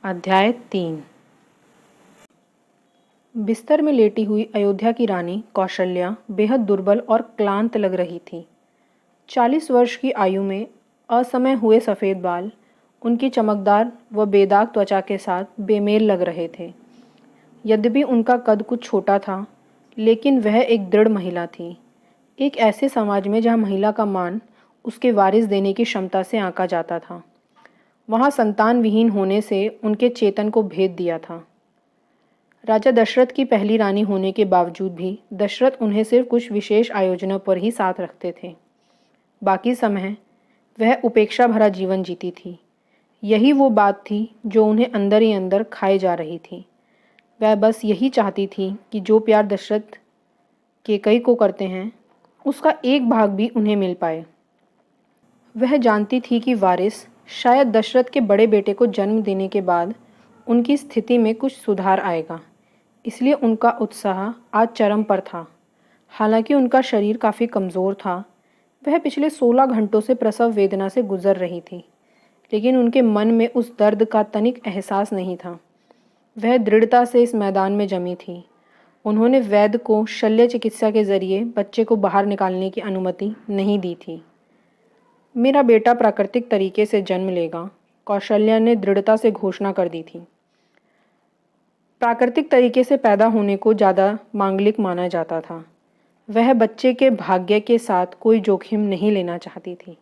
अध्याय 3। बिस्तर में लेटी हुई अयोध्या की रानी कौशल्या बेहद दुर्बल और क्लांत लग रही थी। 40 वर्ष की आयु में असमय हुए सफ़ेद बाल उनकी चमकदार व बेदाग त्वचा के साथ बेमेल लग रहे थे। यद्यपि उनका कद कुछ छोटा था, लेकिन वह एक दृढ़ महिला थी। एक ऐसे समाज में जहाँ महिला का मान उसके वारिस देने की क्षमता से आंका जाता था, वहाँ संतान विहीन होने से उनके चेतन को भेद दिया था। राजा दशरथ की पहली रानी होने के बावजूद भी दशरथ उन्हें सिर्फ कुछ विशेष आयोजनों पर ही साथ रखते थे। बाकी समय वह उपेक्षा भरा जीवन जीती थी। यही वो बात थी जो उन्हें अंदर ही अंदर खाए जा रही थी। वह बस यही चाहती थी कि जो प्यार दशरथ कैकेयी को करते हैं, उसका एक भाग भी उन्हें मिल पाए। वह जानती थी कि वारिस शायद दशरथ के बड़े बेटे को जन्म देने के बाद उनकी स्थिति में कुछ सुधार आएगा, इसलिए उनका उत्साह आज चरम पर था। हालांकि उनका शरीर काफ़ी कमज़ोर था, वह पिछले 16 घंटों से प्रसव वेदना से गुजर रही थी, लेकिन उनके मन में उस दर्द का तनिक एहसास नहीं था। वह दृढ़ता से इस मैदान में जमी थी। उन्होंने वैद्य को शल्य चिकित्सा के जरिए बच्चे को बाहर निकालने की अनुमति नहीं दी थी। मेरा बेटा प्राकृतिक तरीके से जन्म लेगा, कौशल्या ने दृढ़ता से घोषणा कर दी थी। प्राकृतिक तरीके से पैदा होने को ज़्यादा मांगलिक माना जाता था। वह बच्चे के भाग्य के साथ कोई जोखिम नहीं लेना चाहती थी।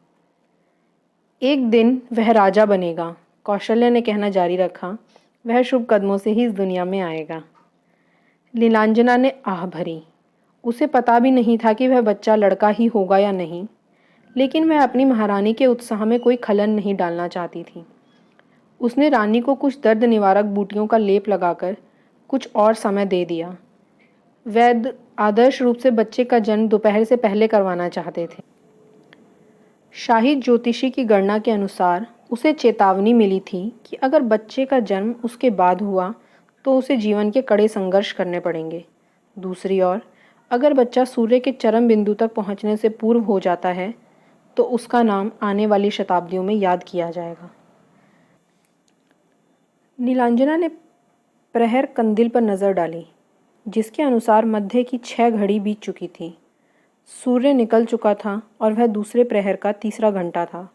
एक दिन वह राजा बनेगा, कौशल्या ने कहना जारी रखा। वह शुभ कदमों से ही इस दुनिया में आएगा। नीलांजना ने आह भरी। उसे पता भी नहीं था कि वह बच्चा लड़का ही होगा या नहीं, लेकिन वह अपनी महारानी के उत्साह में कोई खलन नहीं डालना चाहती थी। उसने रानी को कुछ दर्द निवारक बूटियों का लेप लगाकर कुछ और समय दे दिया। वैद्य आदर्श रूप से बच्चे का जन्म दोपहर से पहले करवाना चाहते थे। शाही ज्योतिषी की गणना के अनुसार उसे चेतावनी मिली थी कि अगर बच्चे का जन्म उसके बाद हुआ तो उसे जीवन के कड़े संघर्ष करने पड़ेंगे। दूसरी ओर, अगर बच्चा सूर्य के चरम बिंदु तक पहुंचने से पूर्व हो जाता है तो उसका नाम आने वाली शताब्दियों में याद किया जाएगा। नीलांजना ने प्रहर कंदिल पर नज़र डाली, जिसके अनुसार मध्य की 6 घड़ी बीत चुकी थी। सूर्य निकल चुका था और वह दूसरे प्रहर का तीसरा घंटा था।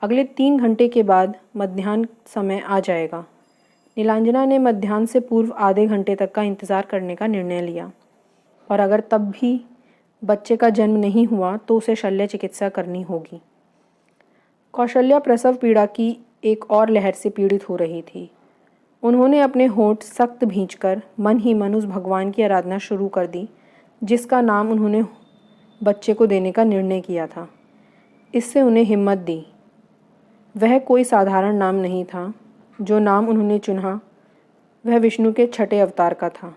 अगले 3 घंटे के बाद मध्याह्न समय आ जाएगा। नीलांजना ने मध्याह्न से पूर्व आधे घंटे तक का इंतज़ार करने का निर्णय लिया, और अगर तब भी बच्चे का जन्म नहीं हुआ तो उसे शल्य चिकित्सा करनी होगी। कौशल्या प्रसव पीड़ा की एक और लहर से पीड़ित हो रही थी। उन्होंने अपने होंठ सख्त भींचकर मन ही मन उस भगवान की आराधना शुरू कर दी जिसका नाम उन्होंने बच्चे को देने का निर्णय किया था। इससे उन्हें हिम्मत दी। वह कोई साधारण नाम नहीं था। जो नाम उन्होंने चुना वह विष्णु के 6ठे अवतार का था।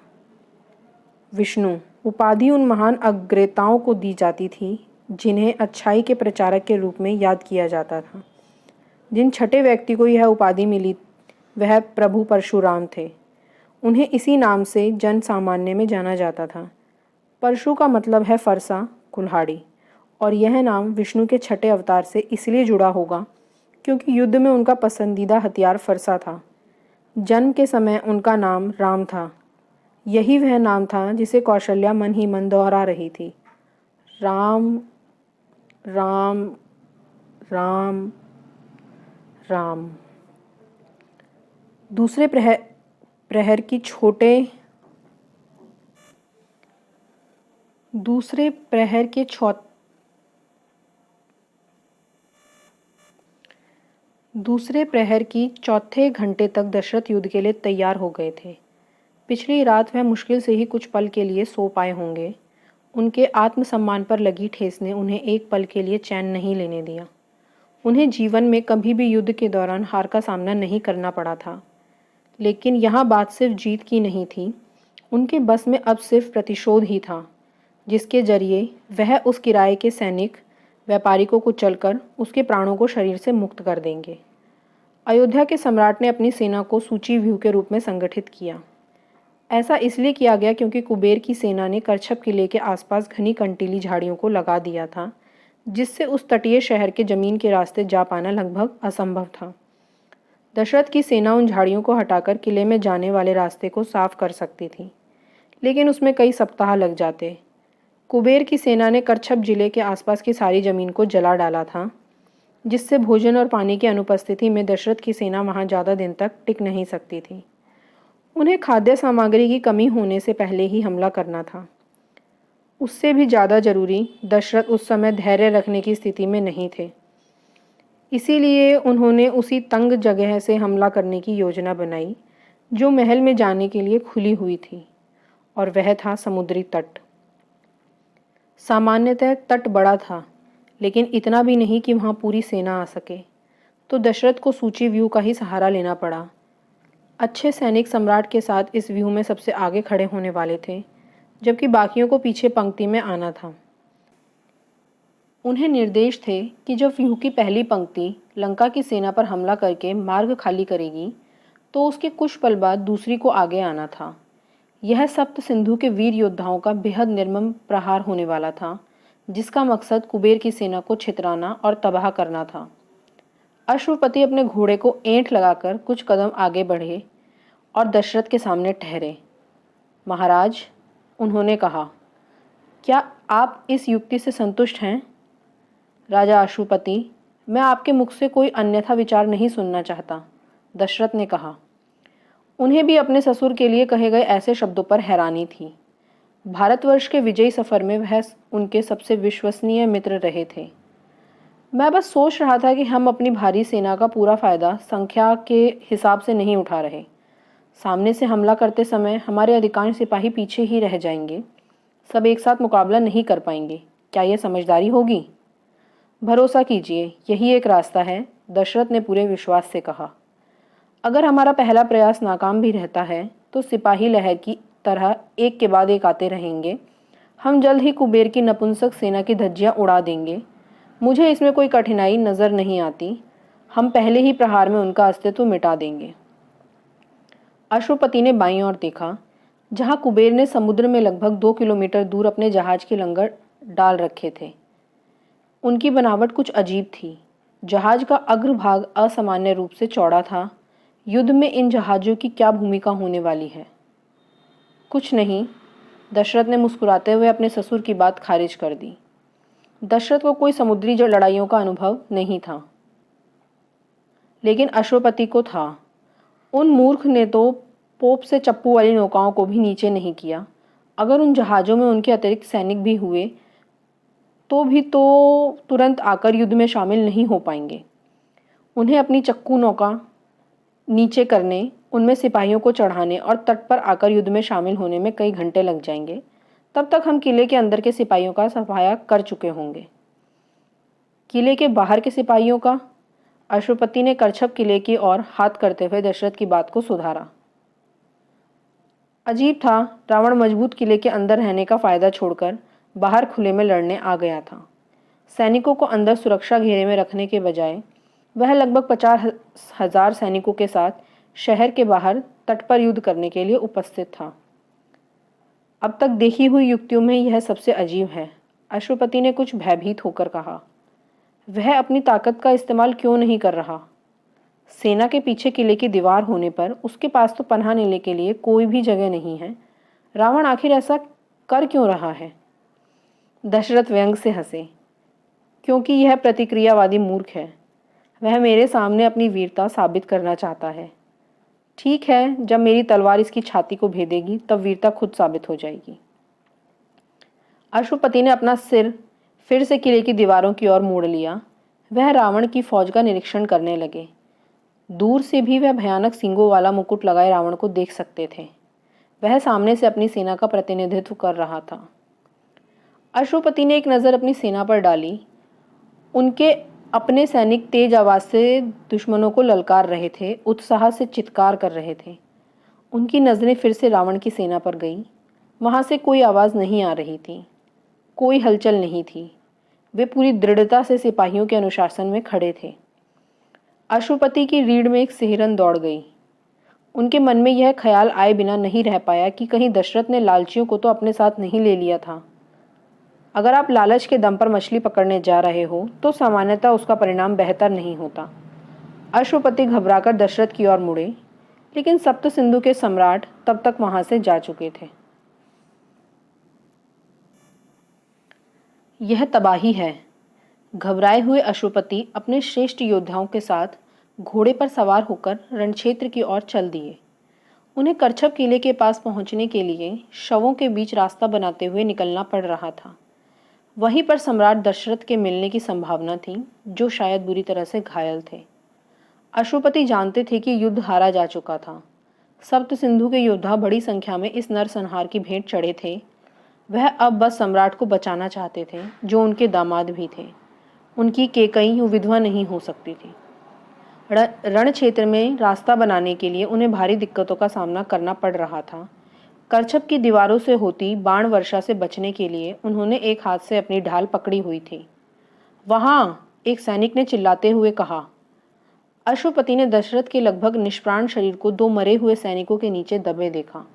विष्णु उपाधि उन महान अग्रेताओं को दी जाती थी जिन्हें अच्छाई के प्रचारक के रूप में याद किया जाता था। जिन 6ठे व्यक्ति को यह उपाधि मिली वह प्रभु परशुराम थे। उन्हें इसी नाम से जन सामान्य में जाना जाता था। परशु का मतलब है फरसा, कुल्हाड़ी, और यह नाम विष्णु के 6ठे अवतार से इसलिए जुड़ा होगा क्योंकि युद्ध में उनका पसंदीदा हथियार फरसा था। जन्म के समय उनका नाम राम था। यही वह नाम था जिसे कौशल्या मन ही मन दोहरा रही थी। राम राम राम राम। दूसरे प्रहर की चौथे घंटे तक दशरथ युद्ध के लिए तैयार हो गए थे। पिछली रात वह मुश्किल से ही कुछ पल के लिए सो पाए होंगे। उनके आत्मसम्मान पर लगी ठेस ने उन्हें एक पल के लिए चैन नहीं लेने दिया। उन्हें जीवन में कभी भी युद्ध के दौरान हार का सामना नहीं करना पड़ा था, लेकिन यहाँ बात सिर्फ जीत की नहीं थी। उनके बस में अब सिर्फ प्रतिशोध ही था, जिसके जरिए वह उस किराए के सैनिक व्यापारी को कुचलकर उसके प्राणों को शरीर से मुक्त कर देंगे। अयोध्या के सम्राट ने अपनी सेना को सूची व्यूह के रूप में संगठित किया। ऐसा इसलिए किया गया क्योंकि कुबेर की सेना ने करछप किले के आसपास घनी कंटीली झाड़ियों को लगा दिया था, जिससे उस तटीय शहर के जमीन के रास्ते जा पाना लगभग असंभव था। दशरथ की सेना उन झाड़ियों को हटाकर किले में जाने वाले रास्ते को साफ कर सकती थी, लेकिन उसमें कई सप्ताह लग जाते। कुबेर की सेना ने करछप जिले के आसपास की सारी जमीन को जला डाला था, जिससे भोजन और पानी की अनुपस्थिति में दशरथ की सेना वहां ज़्यादा दिन तक टिक नहीं सकती थी। उन्हें खाद्य सामग्री की कमी होने से पहले ही हमला करना था। उससे भी ज़्यादा जरूरी, दशरथ उस समय धैर्य रखने की स्थिति में नहीं थे। इसीलिए उन्होंने उसी तंग जगह से हमला करने की योजना बनाई जो महल में जाने के लिए खुली हुई थी, और वह था समुद्री तट। सामान्यतः तट बड़ा था, लेकिन इतना भी नहीं कि वहाँ पूरी सेना आ सके, तो दशरथ को सूची व्यूह का ही सहारा लेना पड़ा। अच्छे सैनिक सम्राट के साथ इस व्यूह में सबसे आगे खड़े होने वाले थे, जबकि बाकियों को पीछे पंक्ति में आना था। उन्हें निर्देश थे कि जब व्यूह की पहली पंक्ति लंका की सेना पर हमला करके मार्ग खाली करेगी, तो उसके कुछ पल बाद दूसरी को आगे आना था। यह सप्त सिंधु के वीर योद्धाओं का बेहद निर्मम प्रहार होने वाला था, जिसका मकसद कुबेर की सेना को छितराना और तबाह करना था। अश्वपति अपने घोड़े को ऐंठ लगाकर कुछ कदम आगे बढ़े और दशरथ के सामने ठहरे। महाराज, उन्होंने कहा, क्या आप इस युक्ति से संतुष्ट हैं? राजा अश्वपति, मैं आपके मुख से कोई अन्यथा विचार नहीं सुनना चाहता, दशरथ ने कहा। उन्हें भी अपने ससुर के लिए कहे गए ऐसे शब्दों पर हैरानी थी। भारतवर्ष के विजयी सफर में वह उनके सबसे विश्वसनीय मित्र रहे थे। मैं बस सोच रहा था कि हम अपनी भारी सेना का पूरा फायदा संख्या के हिसाब से नहीं उठा रहे। सामने से हमला करते समय हमारे अधिकांश सिपाही पीछे ही रह जाएंगे। सब एक साथ मुकाबला नहीं कर पाएंगे। क्या यह समझदारी होगी? भरोसा कीजिए, यही एक रास्ता है, दशरथ ने पूरे विश्वास से कहा। अगर हमारा पहला प्रयास नाकाम भी रहता है, तो सिपाही लहर की तरह एक के बाद एक आते रहेंगे। हम जल्द ही कुबेर की नपुंसक सेना की धज्जियां उड़ा देंगे। मुझे इसमें कोई कठिनाई नजर नहीं आती। हम पहले ही प्रहार में उनका अस्तित्व मिटा देंगे। अश्वपति ने बाईं ओर देखा, जहां कुबेर ने समुद्र में लगभग 2 किलोमीटर दूर अपने जहाज के लंगर डाल रखे थे। उनकी बनावट कुछ अजीब थी। जहाज का अग्रभाग असामान्य रूप से चौड़ा था। युद्ध में इन जहाज़ों की क्या भूमिका होने वाली है? कुछ नहीं, दशरथ ने मुस्कुराते हुए अपने ससुर की बात खारिज कर दी। दशरथ को कोई समुद्री लड़ाइयों का अनुभव नहीं था, लेकिन अश्वपति को था। उन मूर्ख ने तो पोप से चप्पू वाली नौकाओं को भी नीचे नहीं किया। अगर उन जहाज़ों में उनके अतिरिक्त सैनिक भी हुए तो भी तुरंत आकर युद्ध में शामिल नहीं हो पाएंगे। उन्हें अपनी चक्कू नौका नीचे करने, उनमें सिपाहियों को चढ़ाने और तट पर आकर युद्ध में शामिल होने में कई घंटे लग जाएंगे। तब तक हम किले के अंदर के सिपाहियों का सफाया कर चुके होंगे। किले के बाहर के सिपाहियों का? अश्वपति ने करछप किले की ओर हाथ करते हुए दशरथ की बात को सुधारा। अजीब था, रावण मजबूत किले के अंदर रहने का फायदा छोड़कर बाहर खुले में लड़ने आ गया था। सैनिकों को अंदर सुरक्षा घेरे में रखने के बजाय वह लगभग 50,000 सैनिकों के साथ शहर के बाहर तट पर युद्ध करने के लिए उपस्थित था। अब तक देखी हुई युक्तियों में यह सबसे अजीब है, अश्वपति ने कुछ भयभीत होकर कहा। वह अपनी ताकत का इस्तेमाल क्यों नहीं कर रहा? सेना के पीछे किले की दीवार होने पर उसके पास तो पनाह लेने के लिए कोई भी जगह नहीं है। रावण आखिर ऐसा कर क्यों रहा है? दशरथ व्यंग से हंसे, क्योंकि यह प्रतिक्रियावादी मूर्ख है। वह मेरे सामने अपनी वीरता साबित करना चाहता है। ठीक है, जब मेरी तलवार इसकी छाती को भेदेगी तब वीरता खुद साबित हो जाएगी। अश्वपति ने अपना सिर फिर से किले की दीवारों की ओर मोड़ लिया। वह रावण की फौज का निरीक्षण करने लगे। दूर से भी वह भयानक सींगों वाला मुकुट लगाए रावण को देख सकते थे। वह सामने से अपनी सेना का प्रतिनिधित्व कर रहा था। अश्वपति ने एक नज़र अपनी सेना पर डाली। उनके अपने सैनिक तेज आवाज से दुश्मनों को ललकार रहे थे, उत्साह से चित्कार कर रहे थे। उनकी नज़रें फिर से रावण की सेना पर गई। वहाँ से कोई आवाज़ नहीं आ रही थी, कोई हलचल नहीं थी। वे पूरी दृढ़ता से सिपाहियों के अनुशासन में खड़े थे। अश्वपति की रीढ़ में एक सिहरन दौड़ गई। उनके मन में यह ख्याल आए बिना नहीं रह पाया कि कहीं दशरथ ने लालचियों को तो अपने साथ नहीं ले लिया था। अगर आप लालच के दम पर मछली पकड़ने जा रहे हो तो सामान्यतः उसका परिणाम बेहतर नहीं होता। अश्वपति घबराकर दशरथ की ओर मुड़े, लेकिन सप्त सिंधु के सम्राट तब तक वहां से जा चुके थे। यह तबाही है। घबराए हुए अश्वपति अपने श्रेष्ठ योद्धाओं के साथ घोड़े पर सवार होकर रणक्षेत्र की ओर चल दिए। उन्हें करछप किले के पास पहुंचने के लिए शवों के बीच रास्ता बनाते हुए निकलना पड़ रहा था। वहीं पर सम्राट दशरथ के मिलने की संभावना थी, जो शायद बुरी तरह से घायल थे। अश्वपति जानते थे कि युद्ध हारा जा चुका था। सप्त सिंधु के योद्धा बड़ी संख्या में इस नरसंहार की भेंट चढ़े थे। वह अब बस सम्राट को बचाना चाहते थे, जो उनके दामाद भी थे। उनकी केकई विधवा नहीं हो सकती थी। रण क्षेत्र में रास्ता बनाने के लिए उन्हें भारी दिक्कतों का सामना करना पड़ रहा था। करछप की दीवारों से होती बाण वर्षा से बचने के लिए उन्होंने एक हाथ से अपनी ढाल पकड़ी हुई थी। वहां, एक सैनिक ने चिल्लाते हुए कहा। अश्वपति ने दशरथ के लगभग निष्प्राण शरीर को दो मरे हुए सैनिकों के नीचे दबे देखा।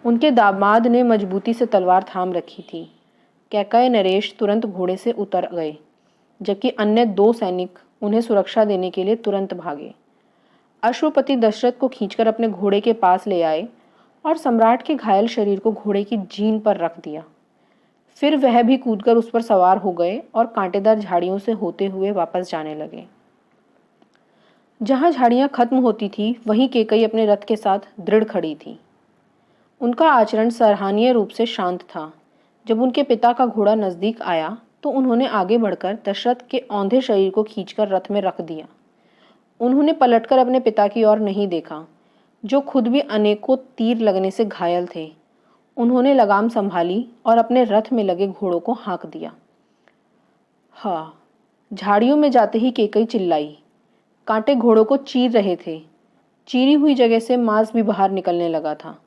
उनके दामाद ने मजबूती से तलवार थाम रखी थी। कैकय नरेश तुरंत घोड़े से उतर गए, जबकि अन्य दो सैनिक उन्हें सुरक्षा देने के लिए तुरंत भागे। अश्वपति दशरथ को खींचकर अपने घोड़े के पास ले आए और सम्राट के घायल शरीर को घोड़े की जीन पर रख दिया। फिर वह भी कूदकर उस पर सवार हो गए और कांटेदार झाड़ियों से होते हुए वापस जाने लगे। जहां झाड़ियां खत्म होती थी, वहीं केकई अपने रथ के साथ दृढ़ खड़ी थी। उनका आचरण सराहनीय रूप से शांत था। जब उनके पिता का घोड़ा नजदीक आया तो उन्होंने आगे बढ़कर दशरथ के औंधे शरीर को खींचकर रथ में रख दिया। उन्होंने पलटकर अपने पिता की ओर नहीं देखा, जो खुद भी अनेकों तीर लगने से घायल थे। उन्होंने लगाम संभाली और अपने रथ में लगे घोड़ों को हाँक दिया। हाँ, झाड़ियों में जाते ही केकई चिल्लाई। कांटे घोड़ों को चीर रहे थे। चीरी हुई जगह से मांस भी बाहर निकलने लगा था,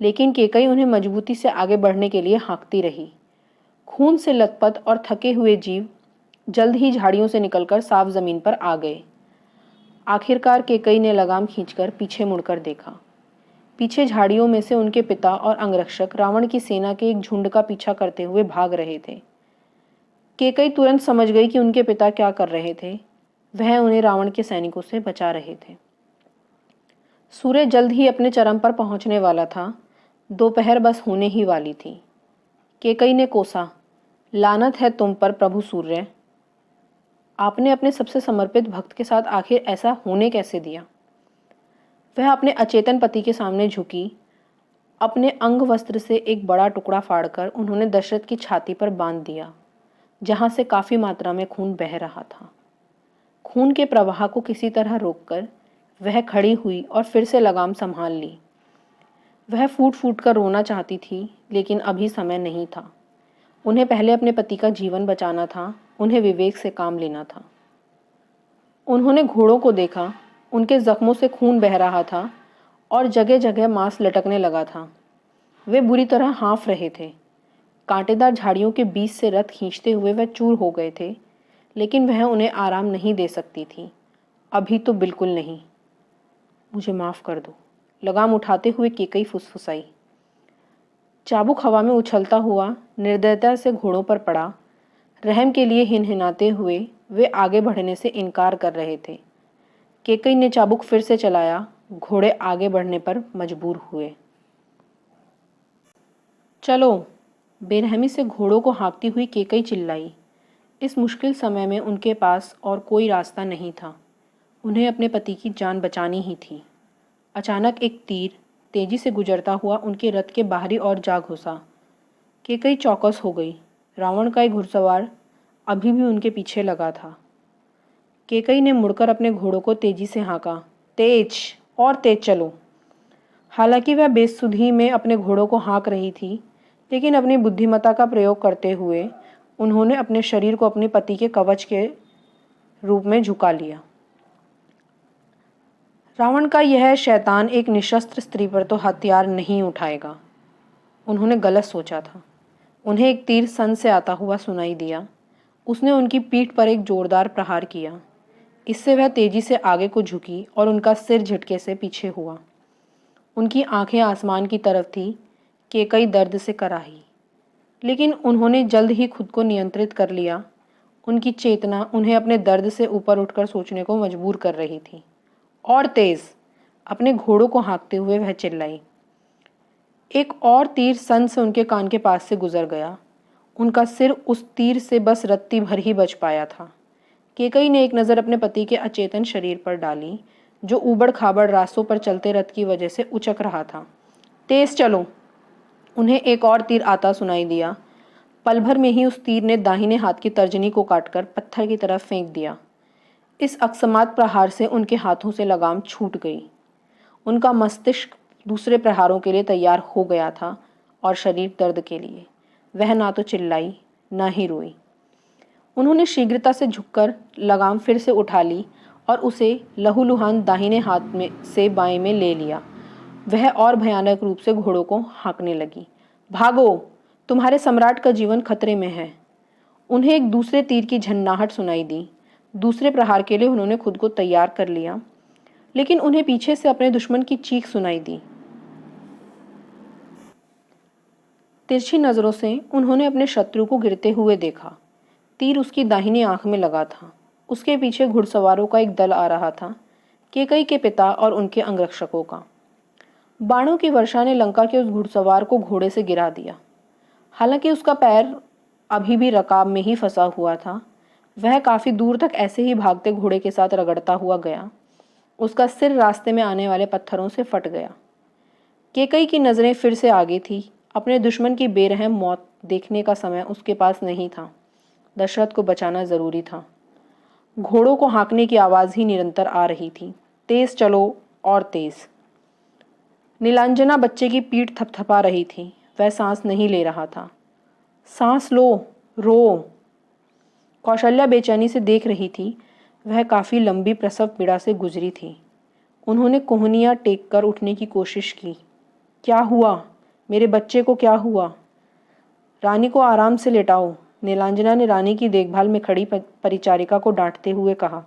लेकिन केकई उन्हें मजबूती से आगे बढ़ने के लिए हाँकती रही। खून से लथपथ और थके हुए जीव जल्द ही झाड़ियों से निकलकर साफ जमीन पर आ गए। आखिरकार केकई ने लगाम खींचकर पीछे मुड़कर देखा। पीछे झाड़ियों में से उनके पिता और अंगरक्षक रावण की सेना के एक झुंड का पीछा करते हुए भाग रहे थे। केकई तुरंत समझ गई कि उनके पिता क्या कर रहे थे। वह उन्हें रावण के सैनिकों से बचा रहे थे। सूर्य जल्द ही अपने चरम पर पहुंचने वाला था। दोपहर बस होने ही वाली थी। केकई ने कोसा, लानत है तुम पर प्रभु सूर्य। आपने अपने सबसे समर्पित भक्त के साथ आखिर ऐसा होने कैसे दिया। वह अपने अचेतन पति के सामने झुकी। अपने अंग वस्त्र से एक बड़ा टुकड़ा फाड़कर उन्होंने दशरथ की छाती पर बांध दिया, जहां से काफी मात्रा में खून बह रहा था। खून के प्रवाह को किसी तरह रोककर वह खड़ी हुई और फिर से लगाम संभाल ली। वह फूट फूट कर रोना चाहती थी, लेकिन अभी समय नहीं था। उन्हें पहले अपने पति का जीवन बचाना था। उन्हें विवेक से काम लेना था। उन्होंने घोड़ों को देखा। उनके जख्मों से खून बह रहा था और जगह जगह मांस लटकने लगा था। वे बुरी तरह हाँफ रहे थे। कांटेदार झाड़ियों के बीच से रथ खींचते हुए वह चूर हो गए थे, लेकिन वह उन्हें आराम नहीं दे सकती थी। अभी तो बिल्कुल नहीं। मुझे माफ़ कर दो, लगाम उठाते हुए केकई फुसफुसाई। चाबुक हवा में उछलता हुआ निर्दयता से घोड़ों पर पड़ा। रहम के लिए हिनहिनाते हुए वे आगे बढ़ने से इनकार कर रहे थे। केकई ने चाबुक फिर से चलाया। घोड़े आगे बढ़ने पर मजबूर हुए। चलो, बेरहमी से घोड़ों को हाँकती हुई केकई चिल्लाई। इस मुश्किल समय में उनके पास और कोई रास्ता नहीं था। उन्हें अपने पति की जान बचानी ही थी। अचानक एक तीर तेजी से गुजरता हुआ उनके रथ के बाहरी ओर जा घुसा। केकई चौकस हो गई। रावण का एक घुड़सवार अभी भी उनके पीछे लगा था। केकई ने मुड़कर अपने घोड़ों को तेजी से हाँका। तेज और तेज चलो। हालांकि वह बेसुधी में अपने घोड़ों को हाँक रही थी, लेकिन अपनी बुद्धिमत्ता का प्रयोग करते हुए उन्होंने अपने शरीर को अपने पति के कवच के रूप में झुका लिया। रावण का यह शैतान एक निशस्त्र स्त्री पर तो हथियार नहीं उठाएगा। उन्होंने गलत सोचा था। उन्हें एक तीर सन से आता हुआ सुनाई दिया। उसने उनकी पीठ पर एक जोरदार प्रहार किया। इससे वह तेजी से आगे को झुकी और उनका सिर झटके से पीछे हुआ। उनकी आंखें आसमान की तरफ थी। केकई दर्द से कराही, लेकिन उन्होंने जल्द ही खुद को नियंत्रित कर लिया। उनकी चेतना उन्हें अपने दर्द से ऊपर उठकर सोचने को मजबूर कर रही थी। और तेज, अपने घोड़ों को हाँकते हुए वह चिल्लाई। एक और तीर सन से उनके कान के पास से गुजर गया। उनका सिर उस तीर से बस रत्ती भर ही बच पाया था। केकई ने एक नज़र अपने पति के अचेतन शरीर पर डाली, जो ऊबड़ खाबड़ रास्तों पर चलते रथ की वजह से उचक रहा था। तेज चलो। उन्हें एक और तीर आता सुनाई दिया। पल भर में ही उस तीर ने दाहिने हाथ की तर्जनी को काटकर पत्थर की तरफ फेंक दिया। इस अकस्मात प्रहार से उनके हाथों से लगाम छूट गई। उनका मस्तिष्क दूसरे प्रहारों के लिए तैयार हो गया था और शरीर दर्द के लिए। वह ना तो चिल्लाई, ना ही रोई। उन्होंने शीघ्रता से झुककर लगाम फिर से उठा ली और उसे लहूलुहान दाहिने हाथ में से बाएं में ले लिया। वह और भयानक रूप से घोड़ों को हाँकने लगी। भागो, तुम्हारे सम्राट का जीवन खतरे में है। उन्हें एक दूसरे तीर की झन्नाहट सुनाई दी। दूसरे प्रहार के लिए उन्होंने खुद को तैयार कर लिया, लेकिन उन्हें पीछे से अपने दुश्मन की चीख सुनाई दी। तिरछी नजरों से उन्होंने अपने शत्रु को गिरते हुए देखा। तीर उसकी दाहिनी आंख में लगा था। उसके पीछे घुड़सवारों का एक दल आ रहा था, केकई के पिता और उनके अंगरक्षकों का। बाणों की वर्षा ने लंका के उस घुड़सवार को घोड़े से गिरा दिया। हालांकि उसका पैर अभी भी रकाब में ही फंसा हुआ था, वह काफी दूर तक ऐसे ही भागते घोड़े के साथ रगड़ता हुआ गया। उसका सिर रास्ते में आने वाले पत्थरों से फट गया। केकई की नजरें फिर से आगे थी। अपने दुश्मन की बेरहम मौत देखने का समय उसके पास नहीं था। दशरथ को बचाना जरूरी था। घोड़ों को हाँकने की आवाज ही निरंतर आ रही थी। तेज चलो और तेज। नीलांजना बच्चे की पीठ थपथपा रही थी। वह सांस नहीं ले रहा था। सांस लो, रो। कौशल्या बेचैनी से देख रही थी। वह काफी लंबी प्रसव पीड़ा से गुजरी थी। उन्होंने कोहनियां टेक कर उठने की कोशिश की। क्या हुआ? मेरे बच्चे को क्या हुआ? रानी को आराम से लेटाओ, नीलांजना ने रानी की देखभाल में खड़ी परिचारिका को डांटते हुए कहा।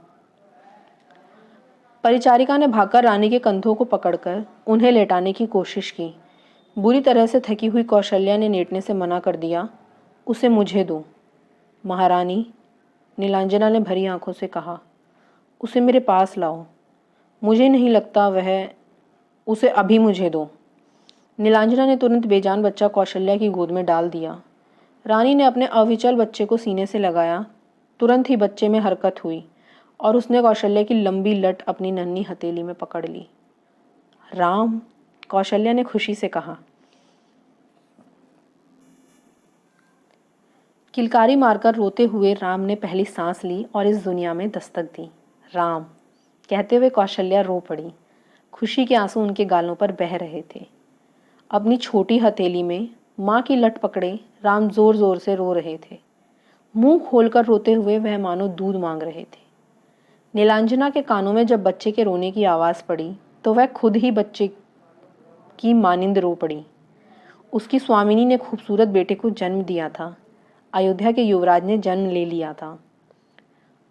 परिचारिका ने भागकर रानी के कंधों को पकड़कर उन्हें लेटाने की कोशिश की। बुरी तरह से थकी हुई कौशल्या ने लेटने से मना कर दिया। उसे मुझे दो। महारानी, नीलांजना ने भरी आंखों से कहा, उसे मेरे पास लाओ। मुझे नहीं लगता वह। उसे अभी मुझे दो। नीलांजना ने तुरंत बेजान बच्चा कौशल्या की गोद में डाल दिया। रानी ने अपने अविचल बच्चे को सीने से लगाया। तुरंत ही बच्चे में हरकत हुई और उसने कौशल्या की लंबी लट अपनी नन्ही हथेली में पकड़ ली। राम, कौशल्या ने खुशी से कहा। किलकारी मारकर रोते हुए राम ने पहली सांस ली और इस दुनिया में दस्तक दी। राम कहते हुए कौशल्या रो पड़ी। खुशी के आंसू उनके गालों पर बह रहे थे। अपनी छोटी हथेली में माँ की लट पकड़े राम जोर जोर से रो रहे थे। मुंह खोलकर रोते हुए वह मानो दूध मांग रहे थे। नीलांजना के कानों में जब बच्चे के रोने की आवाज़ पड़ी तो वह खुद ही बच्चे की मानिंद रो पड़ी। उसकी स्वामिनी ने खूबसूरत बेटे को जन्म दिया था। अयोध्या के युवराज ने जन्म ले लिया था।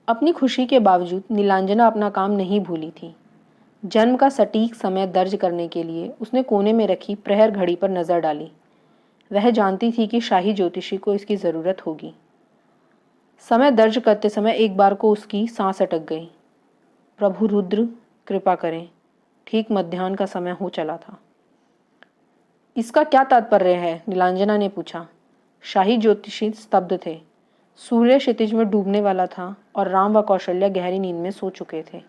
अपनी खुशी के बावजूद नीलांजना अपना काम नहीं भूली थी। जन्म का सटीक समय दर्ज करने के लिए उसने कोने में रखी प्रहर घड़ी पर नजर डाली। वह जानती थी कि शाही ज्योतिषी को इसकी जरूरत होगी। समय दर्ज करते समय एक बार को उसकी सांस अटक गई। प्रभु रुद्र कृपा करें, ठीक मध्याह्न का समय हो चला था। इसका क्या तात्पर्य है? नीलांजना ने पूछा। शाही ज्योतिषी स्तब्ध थे। सूर्य क्षितिज में डूबने वाला था और राम व कौशल्या गहरी नींद में सो चुके थे।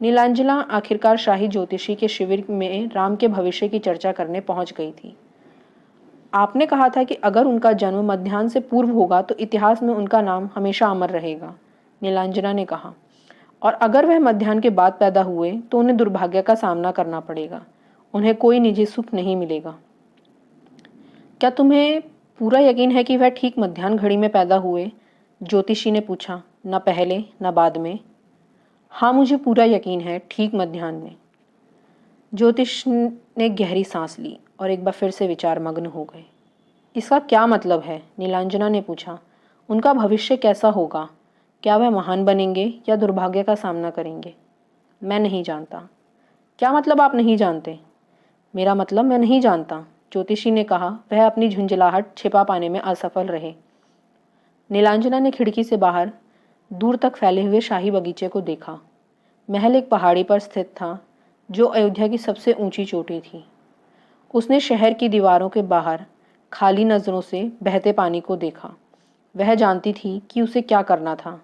नीलांजना आखिरकार शाही ज्योतिषी के शिविर में राम के भविष्य की चर्चा करने पहुंच गई थी। आपने कहा था कि अगर उनका जन्म मध्याह्न से पूर्व होगा तो इतिहास में उनका नाम हमेशा अमर रहेगा, नीलांजना ने कहा। और अगर वह मध्याह्न के बाद पैदा हुए तो उन्हें दुर्भाग्य का सामना करना पड़ेगा। उन्हें कोई निजी सुख नहीं मिलेगा। क्या तुम्हें पूरा यकीन है कि वह ठीक मध्याह्न घड़ी में पैदा हुए? ज्योतिषी ने पूछा। न पहले न बाद में। हाँ, मुझे पूरा यकीन है, ठीक मध्याह्न में। ज्योतिष ने गहरी सांस ली और एक बार फिर से विचार मग्न हो गए। इसका क्या मतलब है? नीलांजना ने पूछा। उनका भविष्य कैसा होगा? क्या वह महान बनेंगे या दुर्भाग्य का सामना करेंगे? मैं नहीं जानता। क्या मतलब आप नहीं जानते? मेरा मतलब मैं नहीं जानता, ज्योतिषी ने कहा। वह अपनी झुंझलाहट छिपा पाने में असफल रहे। नीलांजना ने खिड़की से बाहर दूर तक फैले हुए शाही बगीचे को देखा। महल एक पहाड़ी पर स्थित था जो अयोध्या की सबसे ऊंची चोटी थी। उसने शहर की दीवारों के बाहर खाली नज़रों से बहते पानी को देखा। वह जानती थी कि उसे क्या करना था।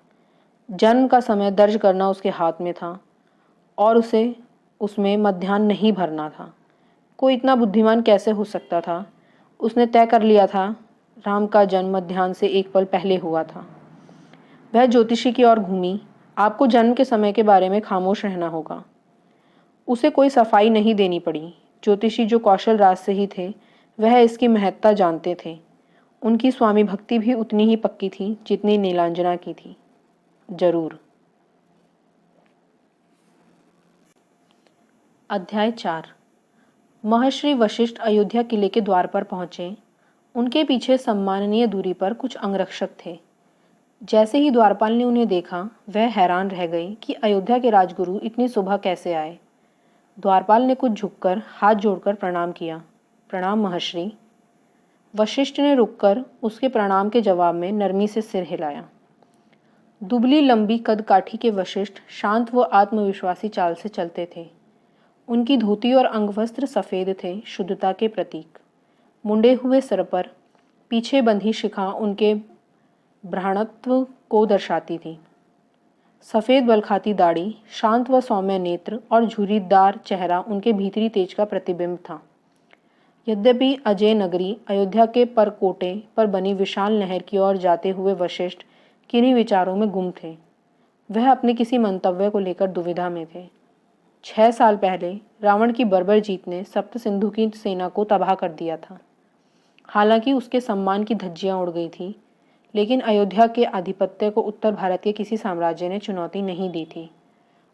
जन्म का समय दर्ज करना उसके हाथ में था और उसे उसमें मध्याह्न नहीं भरना था। कोई इतना बुद्धिमान कैसे हो सकता था? उसने तय कर लिया था राम का जन्म मध्याह्न से एक पल पहले हुआ था। वह ज्योतिषी की ओर घूमी। आपको जन्म के समय के बारे में खामोश रहना होगा। उसे कोई सफाई नहीं देनी पड़ी। ज्योतिषी जो कौशल राज से ही थे, वह इसकी महत्ता जानते थे। उनकी स्वामी भक्ति भी उतनी ही पक्की थी जितनी नीलांजना की थी। जरूर। अध्याय 4। महर्षि वशिष्ठ अयोध्या किले के द्वार पर पहुंचे। उनके पीछे सम्माननीय दूरी पर कुछ अंगरक्षक थे। जैसे ही द्वारपाल ने उन्हें देखा, वह हैरान रह गई कि अयोध्या के राजगुरु इतनी सुबह कैसे आए। द्वारपाल ने कुछ झुककर हाथ जोड़कर प्रणाम किया। प्रणाम महर्षि। वशिष्ठ ने रुककर उसके प्रणाम के जवाब में नरमी से सिर हिलाया। दुबली लंबी कदकाठी के वशिष्ठ शांत व आत्मविश्वासी चाल से चलते थे। उनकी धोती और अंगवस्त्र सफ़ेद थे, शुद्धता के प्रतीक। मुंडे हुए सर पर पीछे बंधी शिखा उनके ब्राह्मणत्व को दर्शाती थी। सफ़ेद बलखाती दाढ़ी, शांत व सौम्य नेत्र और झुर्रीदार चेहरा उनके भीतरी तेज का प्रतिबिंब था। यद्यपि अजय नगरी अयोध्या के परकोटे पर बनी विशाल नहर की ओर जाते हुए वशिष्ठ किन्हीं विचारों में गुम थे। वह अपने किसी मंतव्य को लेकर दुविधा में थे। 6 साल पहले रावण की बर्बर जीत ने सप्त सिंधु की सेना को तबाह कर दिया था। हालांकि उसके सम्मान की धज्जियां उड़ गई थी, लेकिन अयोध्या के आधिपत्य को उत्तर भारत के किसी साम्राज्य ने चुनौती नहीं दी थी।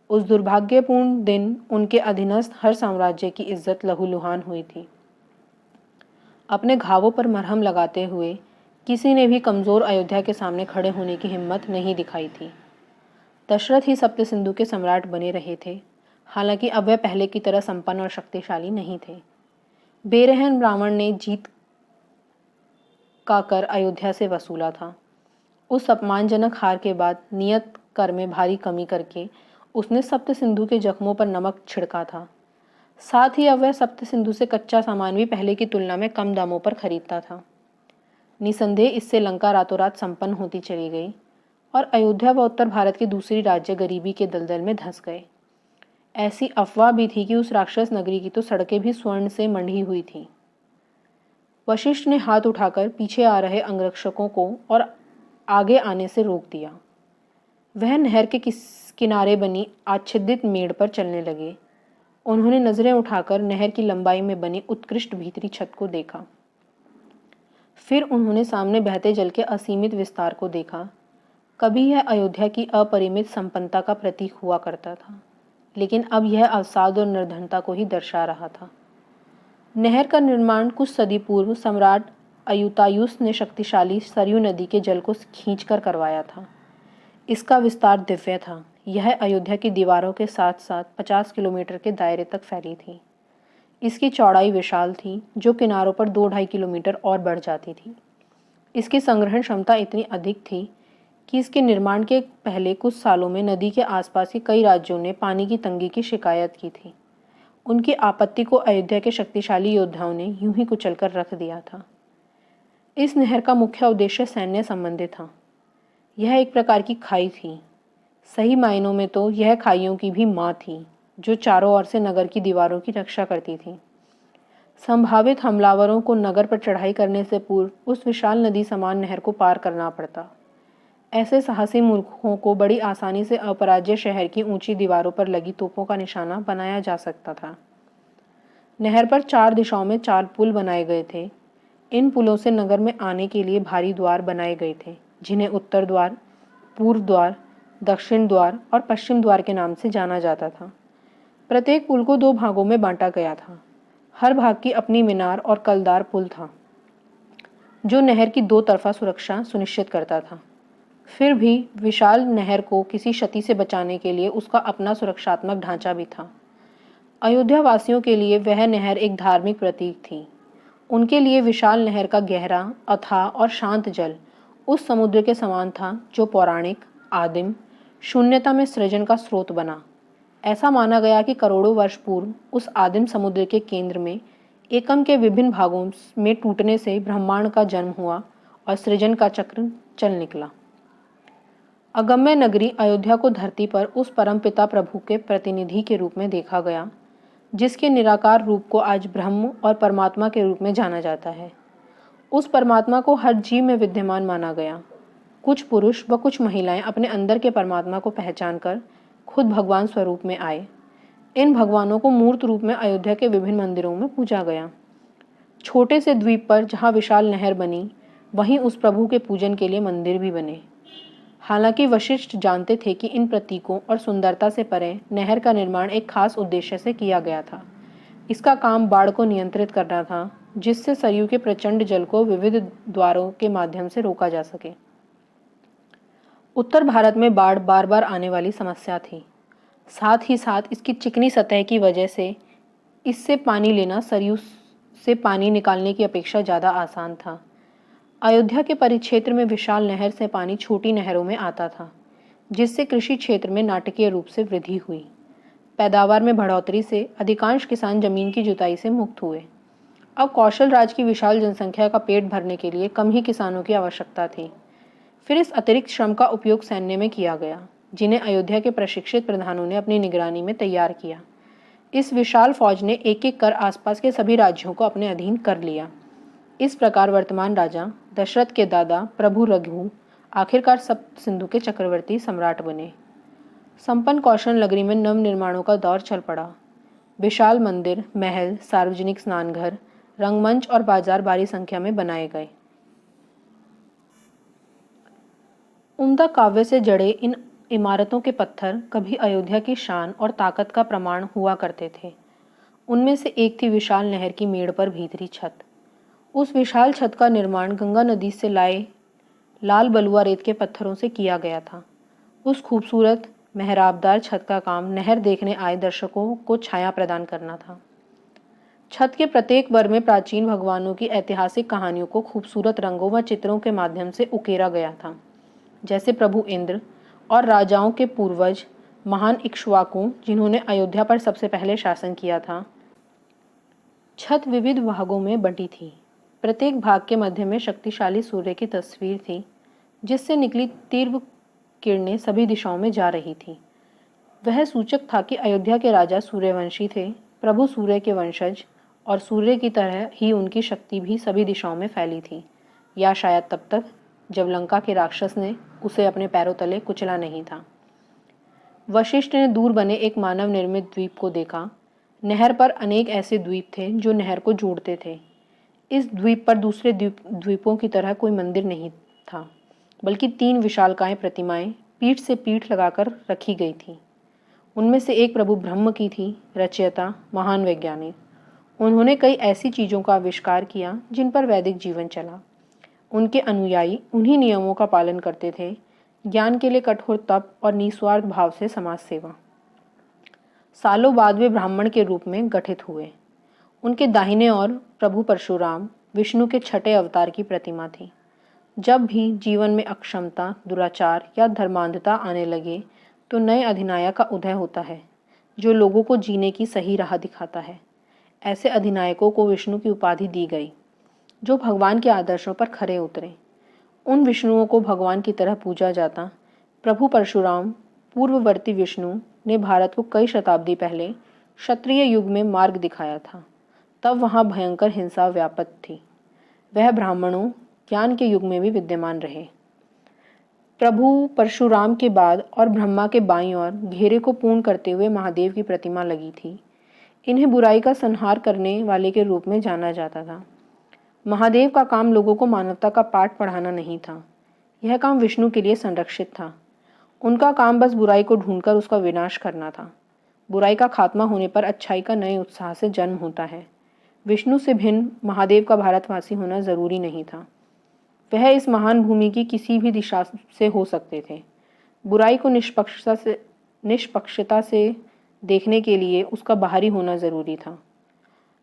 उस दुर्भाग्यपूर्ण दिन उनके अधीनस्थ हर साम्राज्य की इज्जत लहूलुहान हुई थी। अपने घावों पर मरहम लगाते हुए किसी ने भी कमज़ोर अयोध्या के सामने खड़े होने की हिम्मत नहीं दिखाई थी। दशरथ ही सप्त सिंधु के सम्राट बने रहे थे, हालांकि अब वह पहले की तरह संपन्न और शक्तिशाली नहीं थे। बेरहम रावण ने जीत का कर अयोध्या से वसूला था। उस अपमानजनक हार के बाद नियत कर में भारी कमी करके उसने सप्त सिंधु के जख्मों पर नमक छिड़का था। साथ ही अब वह सप्त सिंधु से कच्चा सामान भी पहले की तुलना में कम दामों पर खरीदता था। निसंदेह इससे लंका रातों रात संपन्न होती चली गई और अयोध्या व उत्तर भारत के दूसरी राज्य गरीबी के दलदल में धंस गए। ऐसी अफवाह भी थी कि उस राक्षस नगरी की तो सड़कें भी स्वर्ण से मंडी हुई थीं। वशिष्ठ ने हाथ उठाकर पीछे आ रहे अंगरक्षकों को और आगे आने से रोक दिया। वह नहर के किनारे बनी आच्छादित मेड़ पर चलने लगे। उन्होंने नजरें उठाकर नहर की लंबाई में बनी उत्कृष्ट भीतरी छत को देखा। फिर उन्होंने सामने बहते जल के असीमित विस्तार को देखा। कभी यह अयोध्या की अपरिमित संपन्नता का प्रतीक हुआ करता था, लेकिन अब यह अवसाद और निर्धनता को ही दर्शा रहा था। नहर का निर्माण कुछ सदी पूर्व सम्राट अयुतायुस ने शक्तिशाली सरयू नदी के जल को खींचकर करवाया था। इसका विस्तार दिव्य था। यह अयोध्या की दीवारों के साथ साथ 50 किलोमीटर के दायरे तक फैली थी। इसकी चौड़ाई विशाल थी, जो किनारों पर 2-2.5 किलोमीटर और बढ़ जाती थी। इसकी संग्रहण क्षमता इतनी अधिक थी कि इसके निर्माण के पहले कुछ सालों में नदी के आसपास के कई राज्यों ने पानी की तंगी की शिकायत की थी। उनकी आपत्ति को अयोध्या के शक्तिशाली योद्धाओं ने यूं ही कुचलकर रख दिया था। इस नहर का मुख्य उद्देश्य सैन्य संबंधी था। यह एक प्रकार की खाई थी। सही मायनों में तो यह खाइयों की भी माँ थी, जो चारों ओर से नगर की दीवारों की रक्षा करती थी। संभावित हमलावरों को नगर पर चढ़ाई करने से पूर्व उस विशाल नदी समान नहर को पार करना पड़ता। ऐसे साहसी मूर्खों को बड़ी आसानी से अपराज्य शहर की ऊंची दीवारों पर लगी तोपों का निशाना बनाया जा सकता था। नहर पर 4 दिशाओं में 4 पुल बनाए गए थे। इन पुलों से नगर में आने के लिए भारी द्वार बनाए गए थे, जिन्हें उत्तर द्वार, पूर्व द्वार, दक्षिण द्वार और पश्चिम द्वार के नाम से जाना जाता था। प्रत्येक पुल को 2 भागों में बांटा गया था। हर भाग की अपनी मीनार और कलदार पुल था, जो नहर की 2 तरफा सुरक्षा सुनिश्चित करता था। फिर भी विशाल नहर को किसी क्षति से बचाने के लिए उसका अपना सुरक्षात्मक ढांचा भी था। अयोध्या वासियों के लिए वह नहर एक धार्मिक प्रतीक थी। उनके लिए विशाल नहर का गहरा, अथाह और शांत जल उस समुद्र के समान था जो पौराणिक, आदिम, शून्यता में सृजन का स्रोत बना। ऐसा माना गया कि करोड़ों वर्ष पूर्व उस आदिम समुद्र के केंद्र में एकम के विभिन्न भागों में टूटने से ब्रह्मांड का जन्म हुआ और सृजन का चक्र चल निकला। अगम्य नगरी अयोध्या को धरती पर उस परमपिता प्रभु के प्रतिनिधि के रूप में देखा गया, जिसके निराकार रूप को आज ब्रह्म और परमात्मा के रूप में जाना जाता है। उस परमात्मा को हर जीव में विद्यमान माना गया। कुछ पुरुष व कुछ महिलाएं अपने अंदर के परमात्मा को पहचान कर खुद भगवान स्वरूप में आए। इन भगवानों को मूर्त रूप में अयोध्या के विभिन्न मंदिरों में पूजा गया। छोटे से द्वीप पर जहाँ विशाल नहर बनी, वहीं उस प्रभु के पूजन के लिए मंदिर भी बने। हालांकि वशिष्ठ जानते थे कि इन प्रतीकों और सुंदरता से परे नहर का निर्माण एक खास उद्देश्य से किया गया था। इसका काम बाढ़ को नियंत्रित करना था, जिससे सरयू के प्रचंड जल को विविध द्वारों के माध्यम से रोका जा सके। उत्तर भारत में बाढ़ बार बार आने वाली समस्या थी। साथ ही साथ इसकी चिकनी सतह की वजह से इससे पानी लेना सरयू से पानी निकालने की अपेक्षा ज़्यादा आसान था। अयोध्या के परिक्षेत्र में विशाल नहर से पानी छोटी नहरों में आता था, जिससे कृषि क्षेत्र में नाटकीय रूप से वृद्धि हुई। पैदावार में बढ़ोतरी से अधिकांश किसान जमीन की जुताई से मुक्त हुए। अब कौशल राज की विशाल जनसंख्या का पेट भरने के लिए कम ही किसानों की आवश्यकता थी। फिर इस अतिरिक्त श्रम का उपयोग सैन्य में किया गया, जिन्हें अयोध्या के प्रशिक्षित प्रधानों ने अपनी निगरानी में तैयार किया। इस विशाल फौज ने एक एक कर आसपास के सभी राज्यों को अपने अधीन कर लिया। इस प्रकार वर्तमान राजा दशरथ के दादा प्रभु रघु आखिरकार सप्त सिंधु के चक्रवर्ती सम्राट बने। संपन्न कौशल नगरी में नव निर्माणों का दौर चल पड़ा। विशाल मंदिर, महल, सार्वजनिक स्नानघर, रंगमंच और बाजार भारी संख्या में बनाए गए। उम्दा काव्य से जड़े इन इमारतों के पत्थर कभी अयोध्या की शान और ताकत का प्रमाण हुआ करते थे। उनमें से एक थी विशाल नहर की मेड़ पर भीतरी छत। उस विशाल छत का निर्माण गंगा नदी से लाए लाल बलुआ रेत के पत्थरों से किया गया था। उस खूबसूरत मेहराबदार छत का काम नहर देखने आए दर्शकों को छाया प्रदान करना था। छत के प्रत्येक वर्ग में प्राचीन भगवानों की ऐतिहासिक कहानियों को खूबसूरत रंगों व चित्रों के माध्यम से उकेरा गया था, जैसे प्रभु इंद्र और राजाओं के पूर्वज महान इक्ष्वाकु, जिन्होंने अयोध्या पर सबसे पहले शासन किया था। छत विविध भागों में बंटी थी। प्रत्येक भाग के मध्य में शक्तिशाली सूर्य की तस्वीर थी, जिससे निकली तीव्र किरणें सभी दिशाओं में जा रही थी। वह सूचक था कि अयोध्या के राजा सूर्यवंशी थे, प्रभु सूर्य के वंशज, और सूर्य की तरह ही उनकी शक्ति भी सभी दिशाओं में फैली थी, या शायद तब तक जब लंका के राक्षस ने उसे अपने पैरों तले कुचला नहीं था। वशिष्ठ ने दूर बने एक मानव निर्मित द्वीप को देखा। नहर पर अनेक ऐसे द्वीप थे जो नहर को जोड़ते थे। इस द्वीप पर दूसरे द्वीपों की तरह कोई मंदिर नहीं था, बल्कि 3 विशालकाय प्रतिमाएं पीठ से पीठ लगाकर रखी गई थीं। उनमें से एक प्रभु ब्रह्म की थी, रचयिता, महान वैज्ञानिक। उन्होंने कई ऐसी चीज़ों का आविष्कार किया जिन पर वैदिक जीवन चला। उनके अनुयायी उन्हीं नियमों का पालन करते थे, ज्ञान के लिए कठोर तप और निस्वार्थ भाव से समाज सेवा। सालों बाद वे ब्राह्मण के रूप में गठित हुए। उनके दाहिने ओर प्रभु परशुराम, विष्णु के छठे अवतार की प्रतिमा थी। जब भी जीवन में अक्षमता, दुराचार या धर्मांधता आने लगे तो नए अधिनायक का उदय होता है, जो लोगों को जीने की सही राह दिखाता है। ऐसे अधिनायकों को विष्णु की उपाधि दी गई, जो भगवान के आदर्शों पर खरे उतरे। उन विष्णुओं को भगवान की तरह पूजा जाता। प्रभु परशुराम, पूर्ववर्ती विष्णु, ने भारत को कई शताब्दी पहले क्षत्रिय युग में मार्ग दिखाया था। तब वहाँ भयंकर हिंसा व्याप्त थी। वह ब्राह्मणों, ज्ञान के युग में भी विद्यमान रहे। प्रभु परशुराम के बाद और ब्रह्मा के बाईं ओर घेरे को पूर्ण करते हुए महादेव की प्रतिमा लगी थी। इन्हें बुराई का संहार करने वाले के रूप में जाना जाता था। महादेव का काम लोगों को मानवता का पाठ पढ़ाना नहीं था। यह काम विष्णु के लिए संरक्षित था। उनका काम बस बुराई को ढूंढकर उसका विनाश करना था। बुराई का खात्मा होने पर अच्छाई का नए उत्साह से जन्म होता है। विष्णु से भिन्न महादेव का भारतवासी होना जरूरी नहीं था। वह इस महान भूमि की किसी भी दिशा से हो सकते थे। बुराई को निष्पक्षता से देखने के लिए उसका बाहरी होना जरूरी था।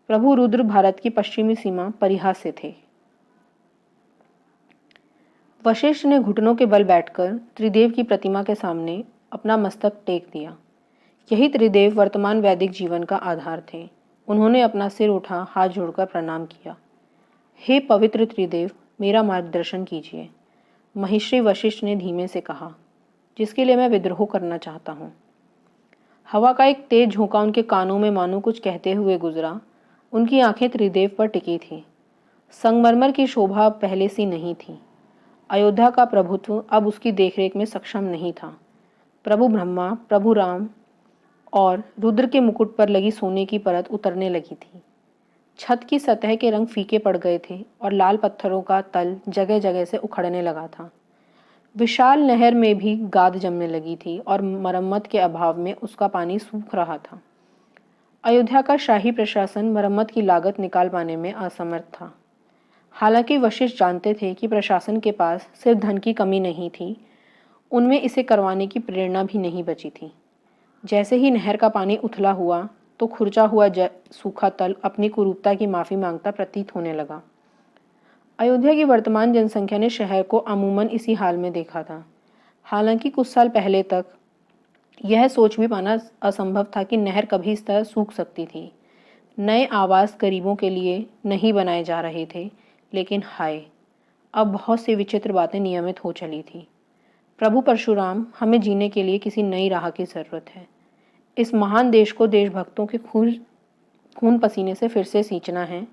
प्रभु रुद्र भारत की पश्चिमी सीमा परिहा से थे। वशिष्ठ ने घुटनों के बल बैठकर त्रिदेव की प्रतिमा के सामने अपना मस्तक टेक दिया। यही त्रिदेव वर्तमान वैदिक जीवन का आधार थे। उन्होंने अपना सिर उठा, हाथ जोड़कर प्रणाम किया। हे पवित्र त्रिदेव, मेरा मार्गदर्शन कीजिए, महिषी वशिष्ठ ने धीमे से कहा, जिसके लिए मैं विद्रोह करना चाहता हूँ। हवा का एक तेज झोंका उनके कानों में मानो कुछ कहते हुए गुजरा। उनकी आंखें त्रिदेव पर टिकी थीं। संगमरमर की शोभा पहले सी नहीं थी। अयोध्या का प्रभुत्व अब उसकी देखरेख में सक्षम नहीं था। प्रभु ब्रह्मा, प्रभु राम और रुद्र के मुकुट पर लगी सोने की परत उतरने लगी थी। छत की सतह के रंग फीके पड़ गए थे और लाल पत्थरों का तल जगह जगह से उखड़ने लगा था। विशाल नहर में भी गाद जमने लगी थी और मरम्मत के अभाव में उसका पानी सूख रहा था। अयोध्या का शाही प्रशासन मरम्मत की लागत निकाल पाने में असमर्थ था। हालांकि वशिष्ठ जानते थे कि प्रशासन के पास सिर्फ धन की कमी नहीं थी, उनमें इसे करवाने की प्रेरणा भी नहीं बची थी। जैसे ही नहर का पानी उथला हुआ तो खुरचा हुआ सूखा तल अपनी कुरूपता की माफ़ी मांगता प्रतीत होने लगा। अयोध्या की वर्तमान जनसंख्या ने शहर को अमूमन इसी हाल में देखा था। हालांकि कुछ साल पहले तक यह सोच भी पाना असंभव था कि नहर कभी इस तरह सूख सकती थी। नए आवास गरीबों के लिए नहीं बनाए जा रहे थे, लेकिन हाय, अब बहुत सी विचित्र बातें नियमित हो चली थी। प्रभु परशुराम, हमें जीने के लिए किसी नई राह की ज़रूरत है। इस महान देश को देशभक्तों के खून पसीने से फिर से सींचना है।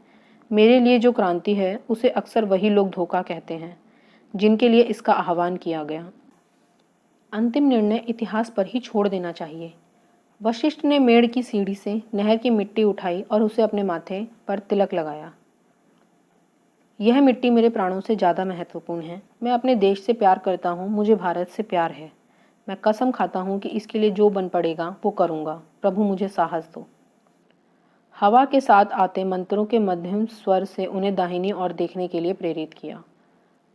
मेरे लिए जो क्रांति है उसे अक्सर वही लोग धोखा कहते हैं जिनके लिए इसका आह्वान किया गया। अंतिम निर्णय इतिहास पर ही छोड़ देना चाहिए। वशिष्ठ ने मेड़ की सीढ़ी से नहर की मिट्टी उठाई और उसे अपने माथे पर तिलक लगाया। यह मिट्टी मेरे प्राणों से ज़्यादा महत्वपूर्ण है। मैं अपने देश से प्यार करता हूँ, मुझे भारत से प्यार है। मैं कसम खाता हूँ कि इसके लिए जो बन पड़ेगा वो करूँगा। प्रभु, मुझे साहस दो। हवा के साथ आते मंत्रों के मध्यम स्वर से उन्हें दाहिनी ओर देखने के लिए प्रेरित किया।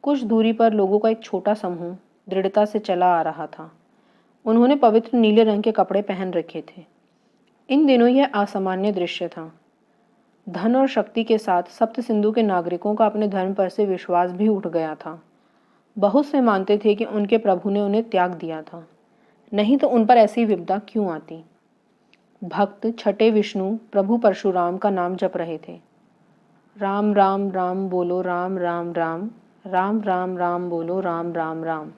कुछ दूरी पर लोगों का एक छोटा समूह दृढ़ता से चला आ रहा था। उन्होंने पवित्र नीले रंग के कपड़े पहन रखे थे। इन दिनों यह असामान्य दृश्य था। धन और शक्ति के साथ सप्त सिंधु के नागरिकों का अपने धर्म पर से विश्वास भी उठ गया था। बहुत से मानते थे कि उनके प्रभु ने उन्हें त्याग दिया था, नहीं तो उन पर ऐसी विपदा क्यों आती। भक्त छठे विष्णु प्रभु परशुराम का नाम जप रहे थे। राम राम राम बोलो, राम राम राम, राम राम राम बोलो, राम राम राम।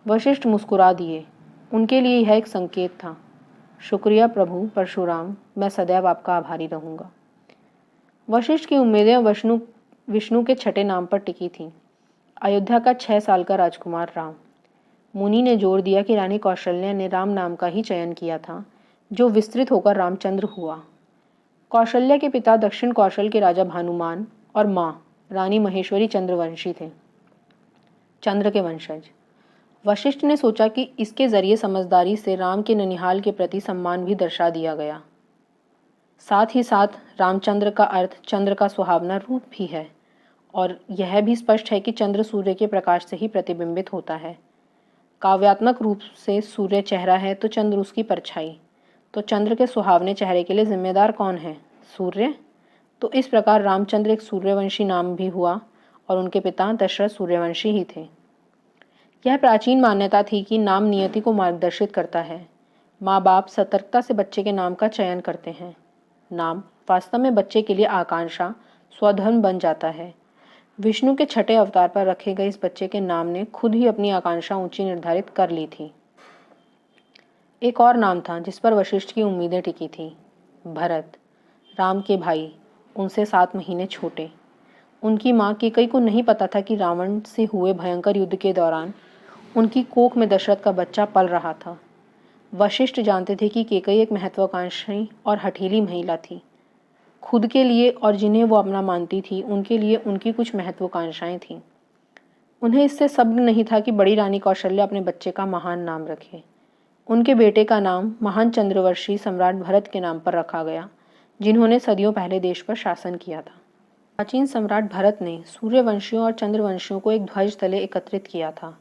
वशिष्ठ मुस्कुरा दिए। उनके लिए यह एक संकेत था। शुक्रिया प्रभु परशुराम, मैं सदैव आपका आभारी रहूँगा। वशिष्ठ की उम्मीदें विष्णु के छठे नाम पर टिकी थीं। अयोध्या का 6 साल का राजकुमार राम। मुनि ने जोर दिया कि रानी कौशल्या ने राम नाम का ही चयन किया था, जो विस्तृत होकर रामचंद्र हुआ। कौशल्या के पिता दक्षिण कौशल के राजा भानुमान और माँ रानी महेश्वरी चंद्रवंशी थे, चंद्र के वंशज। वशिष्ठ ने सोचा कि इसके जरिए समझदारी से राम के ननिहाल के प्रति सम्मान भी दर्शा दिया गया। साथ ही साथ रामचंद्र का अर्थ चंद्र का सुहावना रूप भी है, और यह भी स्पष्ट है कि चंद्र सूर्य के प्रकाश से ही प्रतिबिंबित होता है। काव्यात्मक रूप से सूर्य चेहरा है तो चंद्र उसकी परछाई। तो चंद्र के सुहावने चेहरे के लिए जिम्मेदार कौन है? सूर्य। तो इस प्रकार रामचंद्र एक सूर्यवंशी नाम भी हुआ और उनके पिता दशरथ सूर्यवंशी ही थे। यह प्राचीन मान्यता थी कि नाम नियति को मार्गदर्शित करता है। माँ बाप सतर्कता से बच्चे के नाम का चयन करते हैं। नाम वास्तव में बच्चे के लिए आकांक्षा, स्वधर्म बन जाता है। विष्णु के छठे अवतार पर रखे गए इस बच्चे के नाम ने खुद ही अपनी आकांक्षा ऊंची निर्धारित कर ली थी। एक और नाम था जिस पर वशिष्ठ की उम्मीदें टिकी थी, भरत, राम के भाई, उनसे 7 महीने छोटे। उनकी माँ कैकेयी को नहीं पता था कि रावण से हुए भयंकर युद्ध के दौरान उनकी कोख में दशरथ का बच्चा पल रहा था। वशिष्ठ जानते थे कि कैकेयी एक महत्वाकांक्षी और हठीली महिला थी। खुद के लिए और जिन्हें वो अपना मानती थी, उनके लिए उनकी कुछ महत्वाकांक्षाएं थीं। उन्हें इससे सब्र नहीं था कि बड़ी रानी कौशल्या अपने बच्चे का महान नाम रखे। उनके बेटे का नाम महान चंद्रवर्षी सम्राट भरत के नाम पर रखा गया, जिन्होंने सदियों पहले देश पर शासन किया था। प्राचीन सम्राट भरत ने सूर्यवंशियों और चंद्रवंशियों को एक ध्वज तले एकत्रित किया था।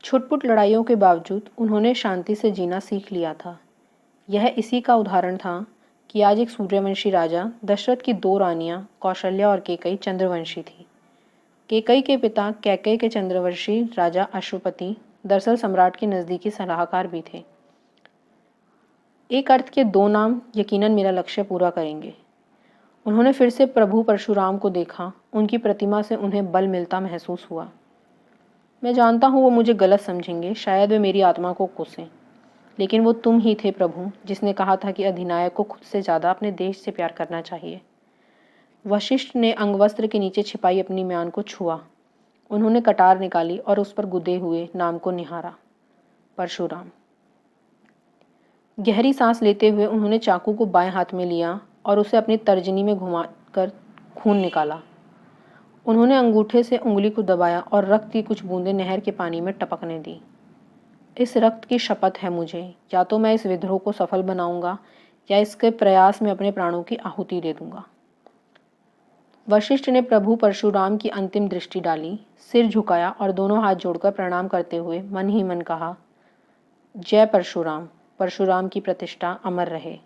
छुटपुट लड़ाइयों के बावजूद उन्होंने शांति से जीना सीख लिया था। यह इसी का उदाहरण था कि आज एक सूर्यवंशी राजा दशरथ की 2 रानियां कौशल्या और कैकेयी चंद्रवंशी थी। केकई के पिता कैकेयी के चंद्रवंशी राजा अश्वपति दरअसल सम्राट के नज़दीकी सलाहकार भी थे। एक अर्थ के दो नाम यकीनन मेरा लक्ष्य पूरा करेंगे। उन्होंने फिर से प्रभु परशुराम को देखा। उनकी प्रतिमा से उन्हें बल मिलता महसूस हुआ। मैं जानता हूँ वो मुझे गलत समझेंगे, शायद वे मेरी आत्मा को कोसें, लेकिन वो तुम ही थे प्रभु जिसने कहा था कि अधिनायक को खुद से ज़्यादा अपने देश से प्यार करना चाहिए। वशिष्ठ ने अंगवस्त्र के नीचे छिपाई अपनी म्यान को छुआ। उन्होंने कटार निकाली और उस पर गुदे हुए नाम को निहारा, परशुराम। गहरी सांस लेते हुए उन्होंने चाकू को बाएं हाथ में लिया और उसे अपनी तर्जनी में घुमाकर खून निकाला। उन्होंने अंगूठे से उंगली को दबाया और रक्त की कुछ बूंदें नहर के पानी में टपकने दी। इस रक्त की शपथ है मुझे, या तो मैं इस विद्रोह को सफल बनाऊंगा या इसके प्रयास में अपने प्राणों की आहुति दे दूंगा। वशिष्ठ ने प्रभु परशुराम की अंतिम दृष्टि डाली, सिर झुकाया और दोनों हाथ जोड़कर प्रणाम करते हुए मन ही मन कहा, जय परशुराम, परशुराम की प्रतिष्ठा अमर रहे।